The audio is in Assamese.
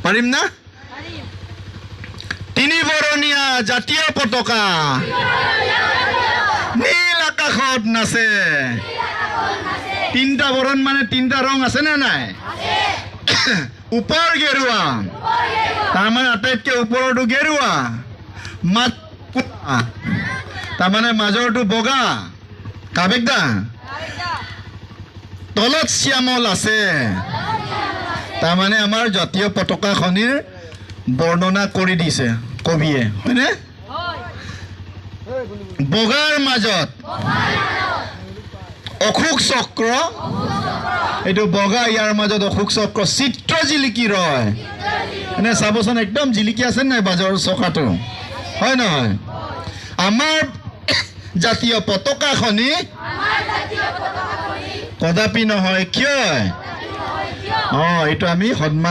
পাৰিম না? তিনি বৰণীয়া জাতীয় পতাকা নীল আকাশত নাচে। তিনিটা বৰণ মানে তিনিটা ৰং আছে নে নাই? ওপৰ গেৰুৱা, তাৰমানে আটাইতকৈ ওপৰটো গেৰুৱা, মাত তাৰমানে মাজৰটো বগা কাবেকদা, তলত শ্যামল আছে। তাৰমানে আমাৰ জাতীয় পতাকাখনিৰ বৰ্ণনা কৰি দিছে কবিয়ে, হয়নে? বগাৰ মাজত অশোক চক্ৰ, এইটো বগা, ইয়াৰ মাজত অশোক চক্ৰ, চিত্ৰ জিলিকি ৰয়। এনে চাবচোন, একদম জিলিকি আছে নাই বাজৰ চকাটো, হয় নহয়? আমাৰ জাতীয় পতাকাখনি কদাপি নহয়। কিয়? এইটো আমি সন্মান